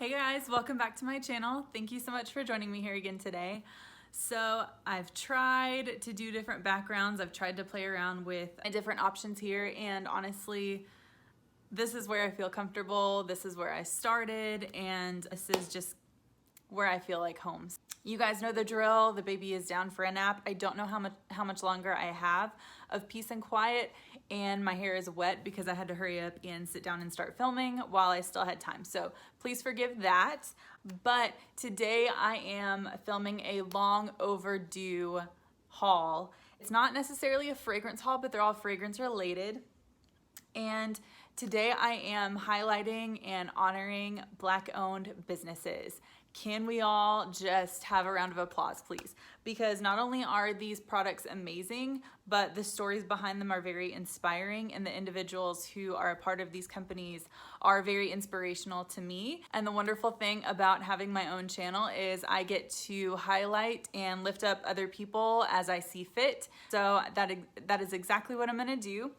Hey guys, welcome back to my channel. Thank you so much for joining me here again today. So I've tried to do different backgrounds. I've tried to play around with different options here, and honestly, this is where I feel comfortable. This is where I started, and this is just where I feel like home. You guys know the drill. The baby is down for a nap. I don't know how much longer I have of peace and quiet, and my hair is wet because I had to hurry up and sit down and start filming while I still had time. So please forgive that. But today I am filming a long overdue haul. It's not necessarily a fragrance haul, but they're all fragrance related. And today I am highlighting and honoring Black-owned businesses. Can we all just have a round of applause, please? Because not only are these products amazing, but the stories behind them are very inspiring, and the individuals who are a part of these companies are very inspirational to me. And the wonderful thing about having my own channel is I get to highlight and lift up other people as I see fit. So that is exactly what I'm gonna do.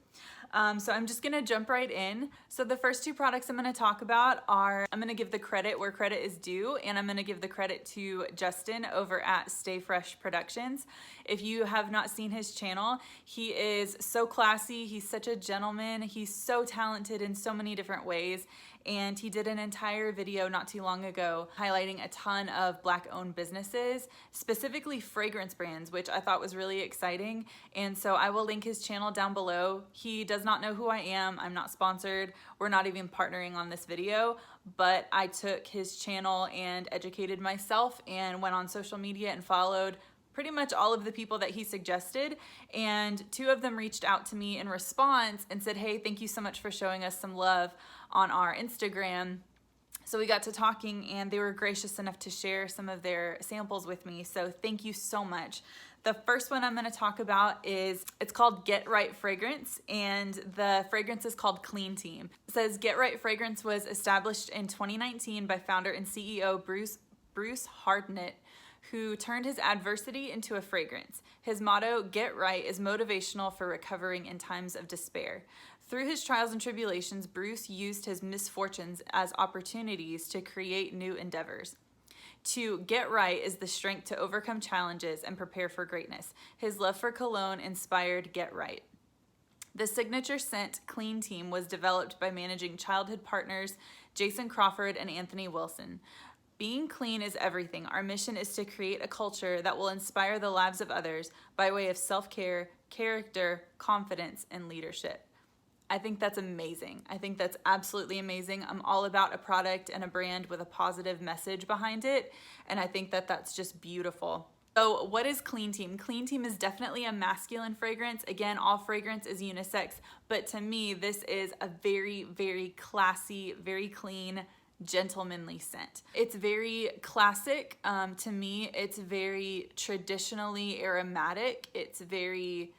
So I'm just gonna jump right in. So the first two products I'm gonna talk about are, I'm gonna give the credit where credit is due, and I'm gonna give the credit to Justin over at Stay Fresh Productions. If you have not seen his channel, he is so classy, he's such a gentleman, he's so talented in so many different ways, and he did an entire video not too long ago highlighting a ton of Black-owned businesses, specifically fragrance brands, which I thought was really exciting. And so I will link his channel down below. He does not know who I am. I'm not sponsored. We're not even partnering on this video, but I took his channel and educated myself and went on social media and followed pretty much all of the people that he suggested, and two of them reached out to me in response and said, hey, thank you so much for showing us some love on our Instagram. So we got to talking, and they were gracious enough to share some of their samples with me, so thank you so much. The first one I'm going to talk about it's called Get Right Fragrance, and the fragrance is called Clean Team. It says Get Right Fragrance was established in 2019 by founder and CEO Bruce Hardnett, who turned his adversity into a fragrance. His motto, Get Right, is motivational for recovering in times of despair. Through his trials and tribulations, Bruce used his misfortunes as opportunities to create new endeavors. To get right is the strength to overcome challenges and prepare for greatness. His love for cologne inspired Get Right. The signature scent Clean Team was developed by managing childhood partners Jason Crawford and Anthony Wilson. Being clean is everything. Our mission is to create a culture that will inspire the lives of others by way of self-care, character, confidence, and leadership. I think that's amazing. I think that's absolutely amazing. I'm all about a product and a brand with a positive message behind it, and I think that that's just beautiful. So what is Clean Team? Clean Team is definitely a masculine fragrance. Again, all fragrance is unisex, but to me, this is a very, very classy, very clean, gentlemanly scent. It's very classic to me. It's very traditionally aromatic. It's very,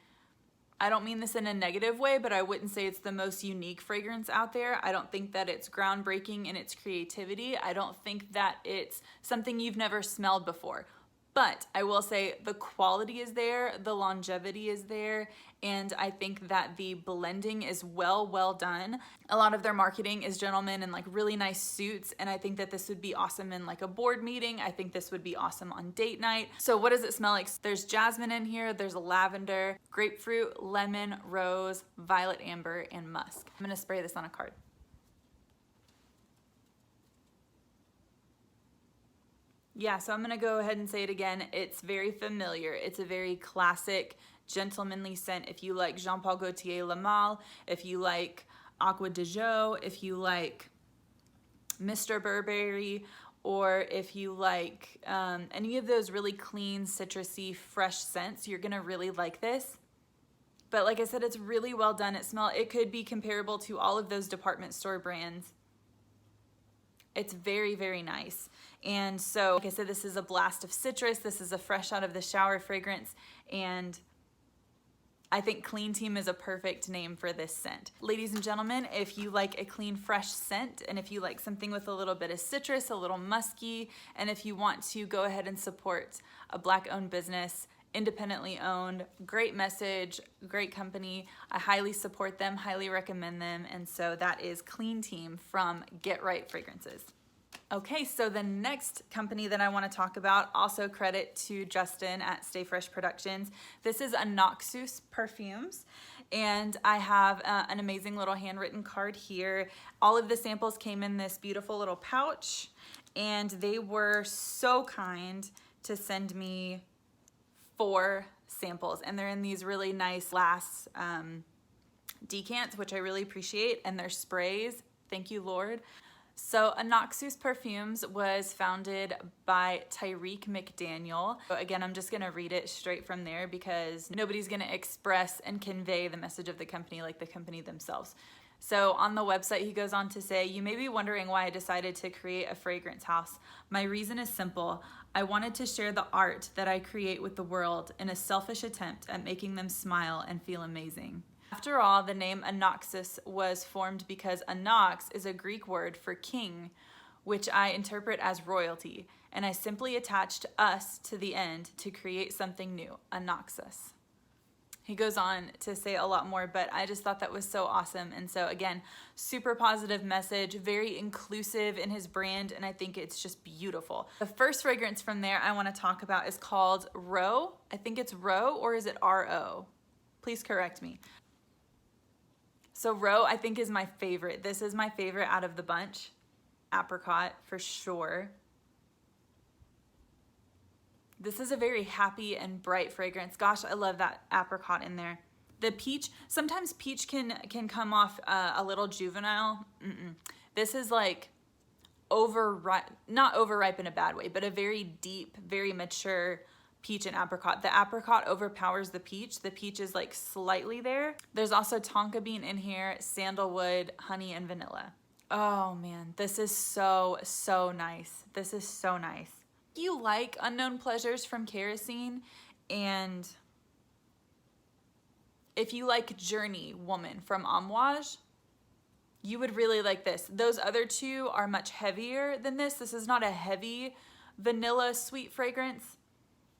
I don't mean this in a negative way, but I wouldn't say it's the most unique fragrance out there. I don't think that it's groundbreaking in its creativity. I don't think that it's something you've never smelled before. But I will say the quality is there, the longevity is there, and I think that the blending is well done. A lot of their marketing is gentlemen in like really nice suits, and I think that this would be awesome in like a board meeting. I think this would be awesome on date night. So what does it smell like? There's jasmine in here, there's lavender, grapefruit, lemon, rose, violet amber, and musk. I'm gonna spray this on a card. Yeah, so I'm gonna go ahead and say it again. It's very familiar. It's a very classic, gentlemanly scent. If you like Jean Paul Gaultier Le Male, if you like Aqua de Jo, if you like Mr. Burberry, or if you like any of those really clean, citrusy, fresh scents, you're gonna really like this. But like I said, it's really well done. It could be comparable to all of those department store brands. It's very, very nice. And so, like I said, this is a blast of citrus. This is a fresh out of the shower fragrance. And I think Clean Team is a perfect name for this scent. Ladies and gentlemen, if you like a clean, fresh scent, and if you like something with a little bit of citrus, a little musky, and if you want to go ahead and support a Black-owned business, independently owned, great message, great company. I highly support them, highly recommend them. And so that is Clean Team from Get Right Fragrances. Okay, so the next company that I want to talk about, also credit to Justin at Stay Fresh Productions. This is Noxus Perfumes, and I have an amazing little handwritten card here. All of the samples came in this beautiful little pouch, and they were so kind to send me 4 samples, and they're in these really nice glass decants, which I really appreciate, and they're sprays. Thank you, Lord. So Noxus Perfumes was founded by Tyreek McDaniel. So again, I'm just gonna read it straight from there because nobody's gonna express and convey the message of the company like the company themselves. So on the website, he goes on to say, "You may be wondering why I decided to create a fragrance house. My reason is simple. I wanted to share the art that I create with the world in a selfish attempt at making them smile and feel amazing." After all, the name Noxus was formed because Nox is a Greek word for king, which I interpret as royalty, and I simply attached us to the end to create something new, Noxus. He goes on to say a lot more, but I just thought that was so awesome. And so again, super positive message, very inclusive in his brand, and I think it's just beautiful. The first fragrance from there I want to talk about is called Ro. I think it's Ro, or is it R-O? Please correct me. So Ro, I think, is my favorite. This is my favorite out of the bunch. Apricot, for sure. This is a very happy and bright fragrance. Gosh, I love that apricot in there. The peach, sometimes peach can come off a little juvenile. This is like overripe, not overripe in a bad way, but a very deep, very mature peach and apricot. The apricot overpowers the peach. The peach is like slightly there. There's also tonka bean in here, sandalwood, honey, and vanilla. Oh man, this is so, so nice. This is so nice. If you like Unknown Pleasures from Kerosene, and if you like Journey Woman from Amouage, you would really like this. Those other two are much heavier than this. This is not a heavy vanilla sweet fragrance.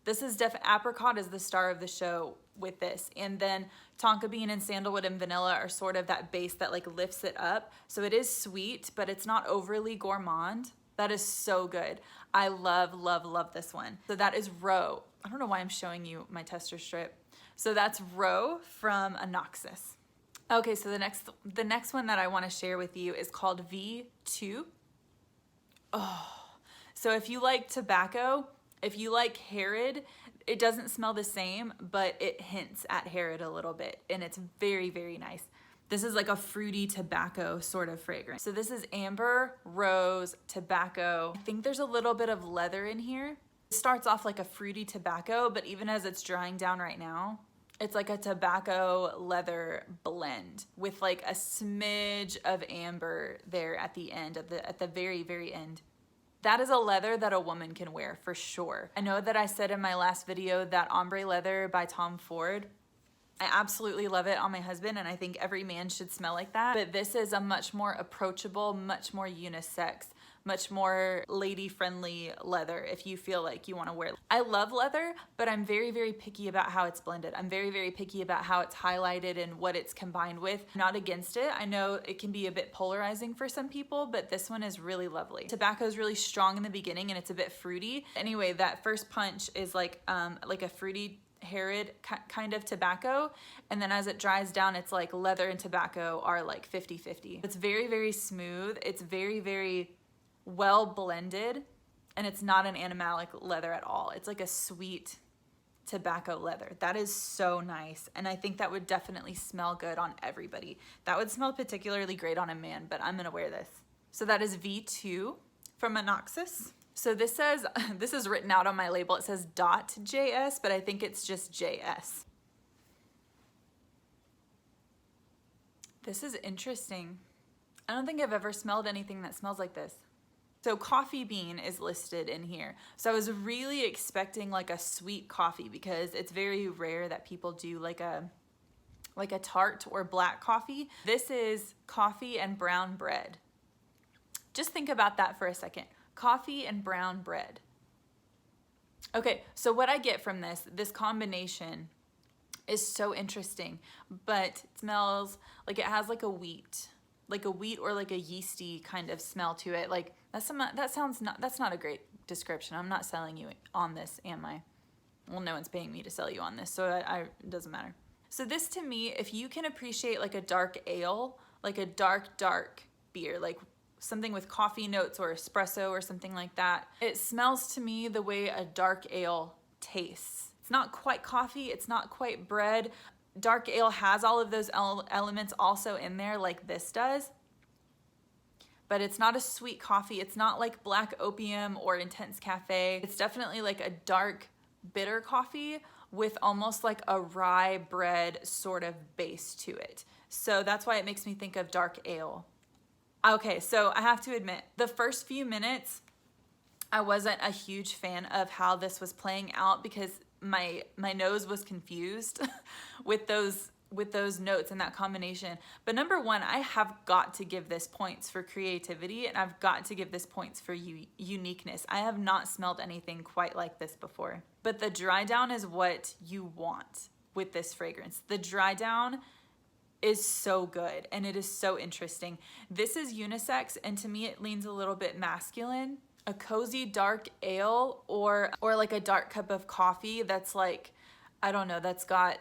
This is apricot is the star of the show with this. And then tonka bean and sandalwood and vanilla are sort of that base that like lifts it up. So it is sweet, but it's not overly gourmand. That is so good. I love, love, love this one. So that is Ro. I don't know why I'm showing you my tester strip. So that's Ro from Noxus. Okay, so the next one that I want to share with you is called V2. Oh, so if you like tobacco, if you like Herod, it doesn't smell the same, but it hints at Herod a little bit, and it's very, very nice. This is like a fruity tobacco sort of fragrance. So this is amber, rose, tobacco. I think there's a little bit of leather in here. It starts off like a fruity tobacco, but even as it's drying down right now, it's like a tobacco leather blend with like a smidge of amber there at the end, at the very, very end. That is a leather that a woman can wear for sure. I know that I said in my last video that ombre leather by Tom Ford, I absolutely love it on my husband, and I think every man should smell like that. But this is a much more approachable, much more unisex, much more lady-friendly leather if you feel like you want to wear it. I love leather, but I'm very, very picky about how it's blended. I'm very, very picky about how it's highlighted and what it's combined with. I'm not against it. I know it can be a bit polarizing for some people, but this one is really lovely. Tobacco is really strong in the beginning, and it's a bit fruity. Anyway, that first punch is like a fruity Herod kind of tobacco, and then as it dries down, it's like leather and tobacco are like 50-50. It's very, very smooth. It's very, very well blended, and it's not an animalic leather at all. It's like a sweet tobacco leather. That is so nice, and I think that would definitely smell good on everybody. That would smell particularly great on a man, but I'm gonna wear this. So that is V2 from Noxus. So this says, this is written out on my label, it says .js, but I think it's just JS. This is interesting. I don't think I've ever smelled anything that smells like this. So coffee bean is listed in here. So I was really expecting like a sweet coffee because it's very rare that people do like a tart or black coffee. This is coffee and brown bread. Just think about that for a second. Coffee and brown bread. Okay, so what I get from this combination is so interesting, but it smells like it has like a wheat wheat or like a yeasty kind of smell to it. Like that's not a great description. I'm not selling you on this, am I? Well, no one's paying me to sell you on this, so it doesn't matter. So this to me, if you can appreciate like a dark ale, like a dark beer, like something with coffee notes or espresso or something like that, it smells to me the way a dark ale tastes. It's not quite coffee, it's not quite bread. Dark ale has all of those elements also in there like this does, but it's not a sweet coffee. It's not like Black Opium or Intense Cafe. It's definitely like a dark, bitter coffee with almost like a rye bread sort of base to it. So that's why it makes me think of dark ale. Okay, so I have to admit, the first few minutes, I wasn't a huge fan of how this was playing out because my nose was confused with those notes and that combination. But number one, I have got to give this points for creativity, and I've got to give this points for uniqueness. I have not smelled anything quite like this before. But the dry down is what you want with this fragrance. The dry down is so good and it is so interesting. This is unisex, and to me it leans a little bit masculine. A cozy dark ale or like a dark cup of coffee that's like, I don't know, that's got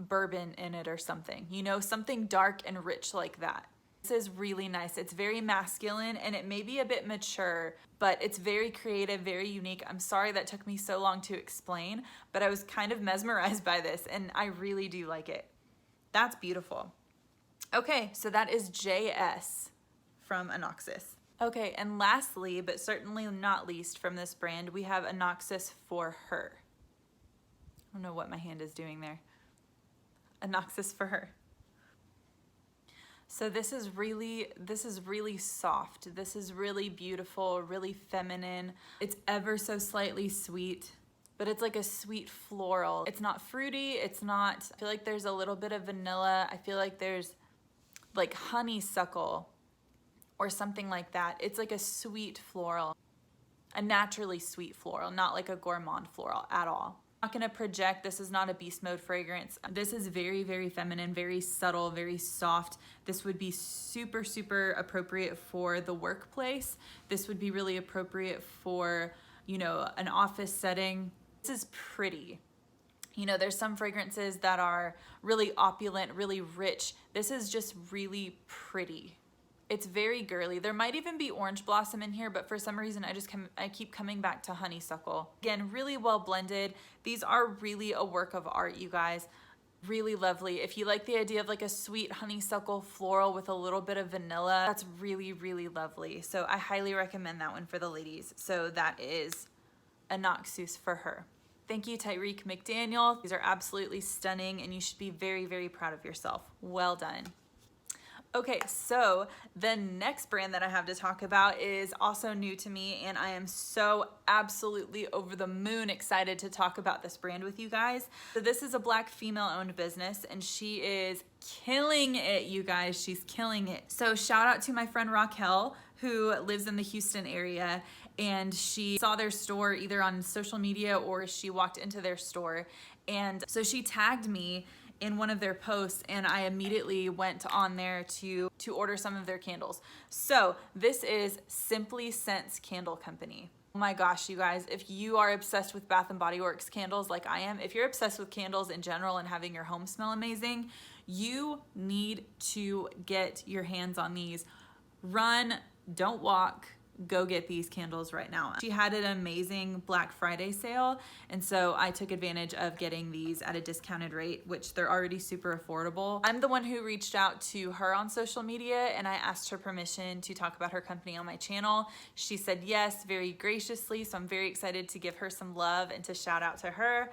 bourbon in it or something, you know, something dark and rich like that. This is really nice. It's very masculine and it may be a bit mature, but it's very creative, very unique. I'm sorry that took me so long to explain, but I was kind of mesmerized by this and I really do like it. That's beautiful. Okay, so that is JS from Noxus. Okay, and lastly, but certainly not least from this brand, we have a Noxus for Her. I don't know what my hand is doing there. A Noxus for Her. So this is really soft. This is really beautiful, really feminine. It's ever so slightly sweet, but it's like a sweet floral. It's not fruity, it's not, I feel like there's a little bit of vanilla. I feel like there's like honeysuckle or something like that. It's like a sweet floral, a naturally sweet floral, not like a gourmand floral at all. I'm not gonna project, this is not a beast mode fragrance. This is very, very feminine, very subtle, very soft. This would be super, super appropriate for the workplace. This would be really appropriate for, you know, an office setting. This is pretty. You know, there's some fragrances that are really opulent, really rich. This is just really pretty. It's very girly. There might even be orange blossom in here, but for some reason I keep coming back to honeysuckle. Again, really well blended. These are really a work of art, you guys. Really lovely. If you like the idea of like a sweet honeysuckle floral with a little bit of vanilla, that's really, really lovely. So I highly recommend that one for the ladies. So that is a Noxus for Her. Thank you, Tyreek McDaniel. These are absolutely stunning and you should be very, very proud of yourself. Well done. Okay, so the next brand that I have to talk about is also new to me, and I am so absolutely over the moon excited to talk about this brand with you guys. So this is a Black female-owned business, and she is killing it, you guys. She's killing it. So shout out to my friend Raquel, who lives in the Houston area, and she saw their store either on social media or she walked into their store, and so she tagged me in one of their posts, and I immediately went on there to order some of their candles. So this is Simply Scents Candle Company. Oh my gosh, you guys, if you are obsessed with Bath & Body Works candles like I am, if you're obsessed with candles in general and having your home smell amazing, you need to get your hands on these. Run, don't walk. Go get these candles right now. She had an amazing Black Friday sale, and so I took advantage of getting these at a discounted rate, which they're already super affordable. I'm the one who reached out to her on social media, and I asked her permission to talk about her company on my channel. She said yes, very graciously, so I'm very excited to give her some love and to shout out to her.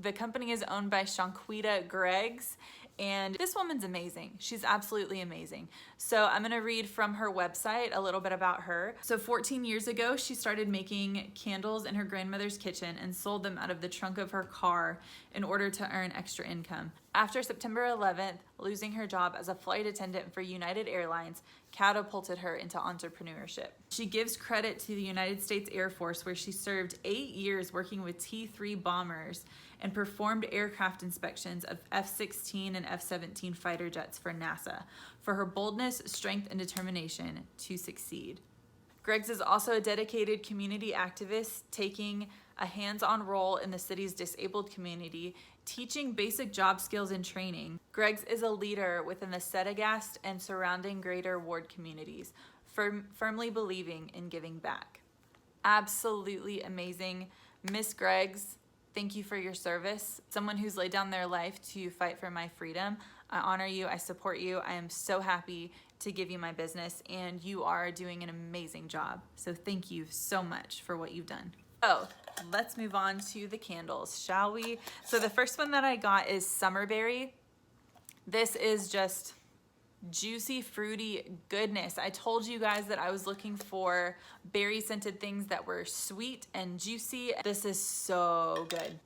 The company is owned by Shanquita Greggs, and this woman's amazing. She's absolutely amazing. So I'm gonna read from her website a little bit about her. So 14 years ago, she started making candles in her grandmother's kitchen and sold them out of the trunk of her car in order to earn extra income. After September 11th, losing her job as a flight attendant for United Airlines catapulted her into entrepreneurship. She gives credit to the United States Air Force, where she served 8 years working with T-3 bombers and performed aircraft inspections of F-16 and F-17 fighter jets for NASA. for her boldness, strength, and determination to succeed. Greg's is also a dedicated community activist, taking a hands-on role in the city's disabled community, teaching basic job skills and training. Greg's is a leader within the Sedagast and surrounding greater ward communities, firmly believing in giving back. Absolutely amazing. Miss Greg's, thank you for your service. Someone who's laid down their life to fight for my freedom. I honor you, I support you. I am so happy to give you my business, and you are doing an amazing job. So thank you so much for what you've done. So let's move on to the candles, shall we? So the first one that I got is Summerberry. This is just juicy, fruity goodness. I told you guys that I was looking for berry scented things that were sweet and juicy. This is so good.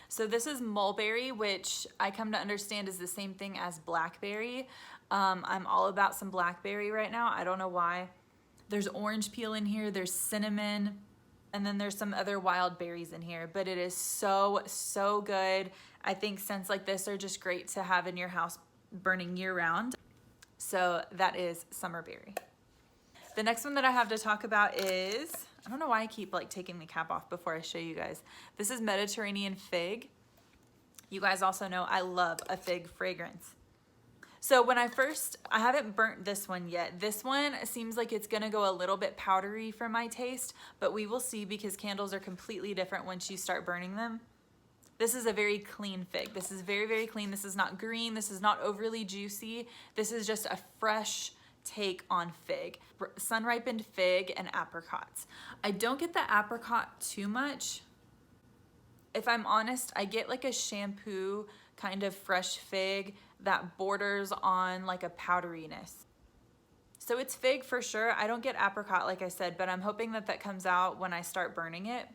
So this is Mulberry, which I come to understand is the same thing as blackberry. I'm all about some blackberry right now. I don't know why. There's orange peel in here, there's cinnamon, and then there's some other wild berries in here, but it is so, so good. I think scents like this are just great to have in your house burning year round. So that is Summerberry. The next one that I have to talk about is, I don't know why I keep like taking the cap off before I show you guys. This is Mediterranean Fig. You guys also know I love a fig fragrance. So when I haven't burnt this one yet. This one seems like it's gonna go a little bit powdery for my taste, but we will see because candles are completely different once you start burning them. This is a very clean fig. This is very, very clean. This is not green. This is not overly juicy. This is just a fresh take on fig. Sun-ripened fig and apricots. I don't get the apricot too much. If I'm honest, I get like a shampoo kind of fresh fig that borders on like a powderiness. So it's fig for sure. I don't get apricot like I said, but I'm hoping that that comes out when I start burning it.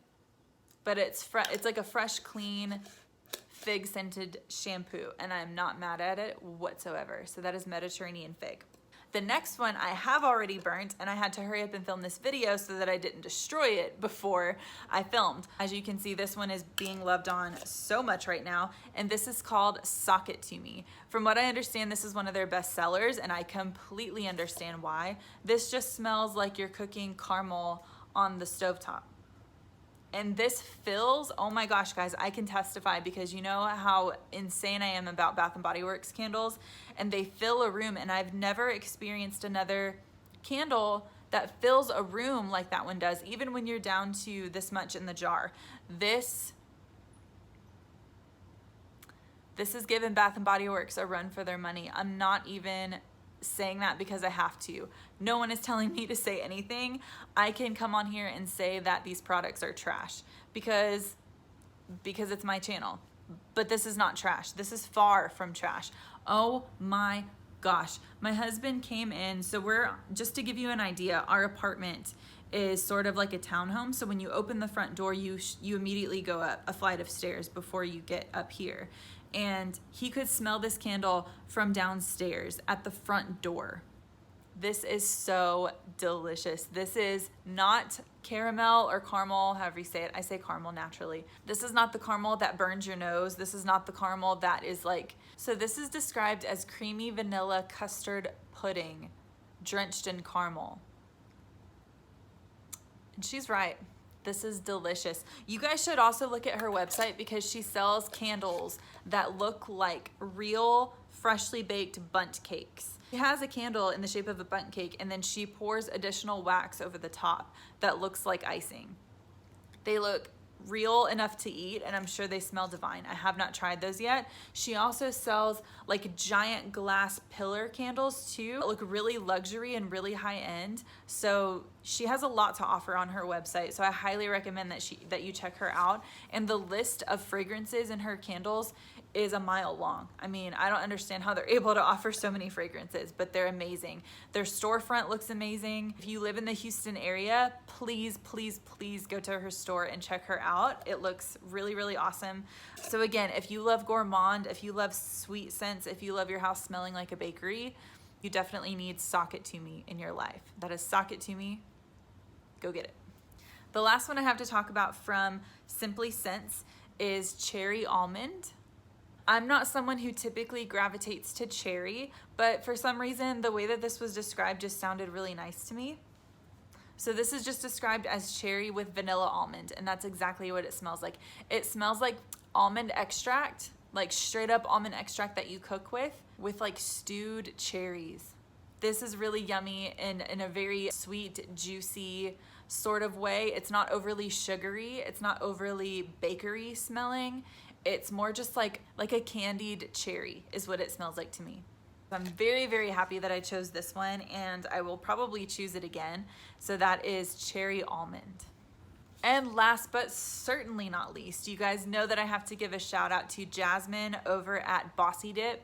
But it's like a fresh, clean, fig scented shampoo, and I'm not mad at it whatsoever. So that is Mediterranean Fig. The next one I have already burnt, and I had to hurry up and film this video so that I didn't destroy it before I filmed. As you can see, this one is being loved on so much right now, and this is called Sock It To Me. From what I understand, this is one of their best sellers, and I completely understand why. This just smells like you're cooking caramel on the stovetop. And this fills, oh my gosh, guys, I can testify because you know how insane I am about Bath & Body Works candles, and they fill a room, and I've never experienced another candle that fills a room like that one does, even when you're down to this much in the jar. This is giving Bath & Body Works a run for their money. I'm not even saying that because I have to. No one is telling me to say anything. I can come on here and say that these products are trash because it's my channel. But this is not trash. This is far from trash. Oh my gosh. My husband came in, so just to give you an idea, our apartment is sort of like a townhome. So when you open the front door, you immediately go up a flight of stairs before you get up here. And he could smell this candle from downstairs at the front door. This is so delicious. This is not caramel or caramel, however you say it. I say caramel naturally. This is not the caramel that burns your nose. This is not the caramel that is like, so this is described as creamy vanilla custard pudding drenched in caramel. And she's right. This is delicious. You guys should also look at her website because she sells candles that look like real freshly baked bundt cakes. She has a candle in the shape of a bundt cake, and then she pours additional wax over the top that looks like icing. They look real enough to eat, and I'm sure they smell divine. I have not tried those yet. She also sells like giant glass pillar candles too, that look really luxury and really high end. So she has a lot to offer on her website. So I highly recommend that you check her out. And the list of fragrances in her candles is a mile long. I mean, I don't understand how they're able to offer so many fragrances, but they're amazing. Their storefront looks amazing. If you live in the Houston area, please, please, please go to her store and check her out. It looks really, really awesome. So again, if you love gourmand, if you love sweet scents, if you love your house smelling like a bakery, you definitely need Sock It To Me in your life. That is Sock It To Me. Go get it. The last one I have to talk about from Simply Scents is Cherry Almond. I'm not someone who typically gravitates to cherry, but for some reason, the way that this was described just sounded really nice to me. So this is just described as cherry with vanilla almond, and that's exactly what it smells like. It smells like almond extract, like straight up almond extract that you cook with like stewed cherries. This is really yummy in a very sweet, juicy sort of way. It's not overly sugary. It's not overly bakery smelling. It's more just like a candied cherry is what it smells like to me. I'm very, very happy that I chose this one, and I will probably choose it again. So that is cherry almond. And last but certainly not least, you guys know that I have to give a shout out to Jasmine over at Bossy Diip.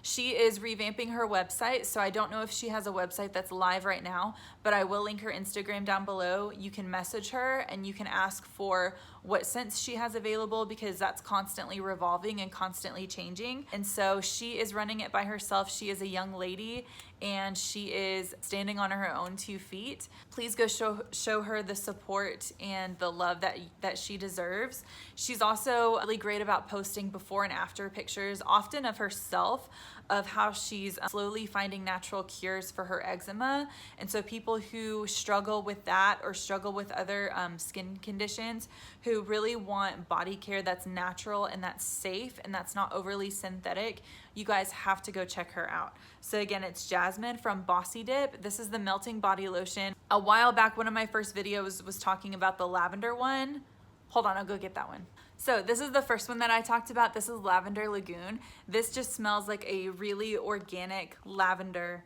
She is revamping her website, so I don't know if she has a website that's live right now, but I will link her Instagram down below. You can message her and you can ask for what scents she has available, because that's constantly revolving and constantly changing. And so she is running it by herself. She is a young lady and she is standing on her own 2 feet. Please go show her the support and the love that she deserves. She's also really great about posting before and after pictures, often of herself, of how she's slowly finding natural cures for her eczema. And so people who struggle with that or struggle with other skin conditions, who really want body care that's natural and that's safe and that's not overly synthetic, you guys have to go check her out. So again, it's Jasmine from Bossy Diip. This is the melting body lotion. A while back, one of my first videos was talking about the lavender one. Hold on, I'll go get that one. So this is the first one that I talked about. This is Lavender Lagoon. This just smells like a really organic lavender.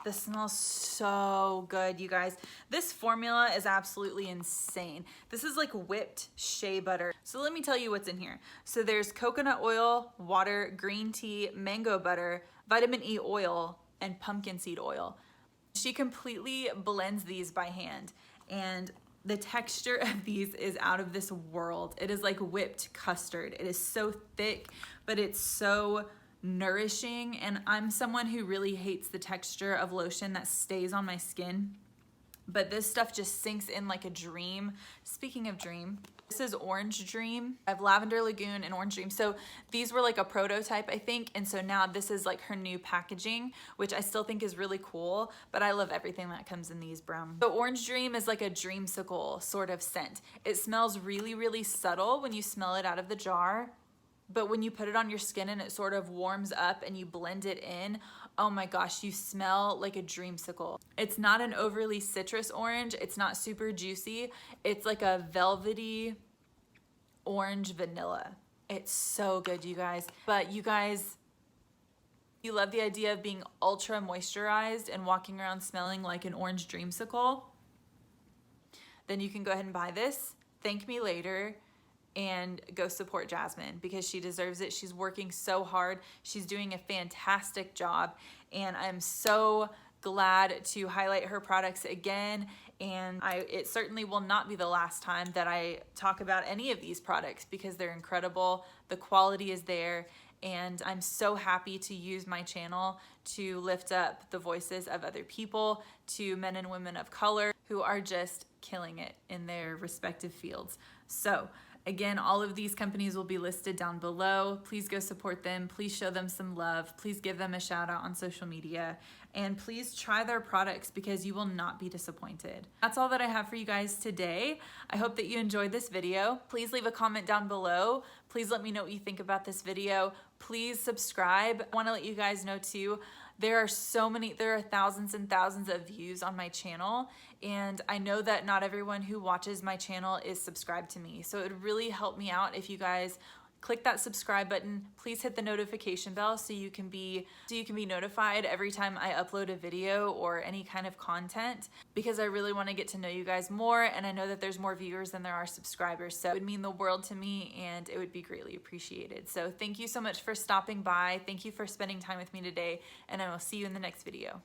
This smells so good, you guys. This formula is absolutely insane. This is like whipped shea butter. So let me tell you what's in here. So there's coconut oil, water, green tea, mango butter, vitamin E oil, and pumpkin seed oil. She completely blends these by hand, and the texture of these is out of this world. It is like whipped custard. It is so thick, but it's so nourishing. And I'm someone who really hates the texture of lotion that stays on my skin, but this stuff just sinks in like a dream. Speaking of dream, this is Orange Dream. I have Lavender Lagoon and Orange Dream. So these were like a prototype, I think. And so now this is like her new packaging, which I still think is really cool, but I love everything that comes in these brown. So Orange Dream is like a dreamsicle sort of scent. It smells really, really subtle when you smell it out of the jar, but when you put it on your skin and it sort of warms up and you blend it in, oh my gosh, you smell like a dreamsicle. It's not an overly citrus orange. It's not super juicy. It's like a velvety orange vanilla. It's so good, you guys. But you guys, you love the idea of being ultra moisturized and walking around smelling like an orange dreamsicle, then you can go ahead and buy this. Thank me later. And go support Jasmine, because she deserves it. She's working so hard. She's doing a fantastic job. And I'm so glad to highlight her products again. And it certainly will not be the last time that I talk about any of these products, because they're incredible. The quality is there. And I'm so happy to use my channel to lift up the voices of other people, to men and women of color who are just killing it in their respective fields. So again, all of these companies will be listed down below. Please go support them. Please show them some love. Please give them a shout out on social media. And please try their products, because you will not be disappointed. That's all that I have for you guys today. I hope that you enjoyed this video. Please leave a comment down below. Please let me know what you think about this video. Please subscribe. I want to let you guys know too, there are thousands and thousands of views on my channel, and I know that not everyone who watches my channel is subscribed to me. So it would really help me out if you guys click that subscribe button. Please hit the notification bell so you can be notified every time I upload a video or any kind of content, because I really want to get to know you guys more, and I know that there's more viewers than there are subscribers. So it would mean the world to me, and it would be greatly appreciated. So thank you so much for stopping by. Thank you for spending time with me today, and I will see you in the next video.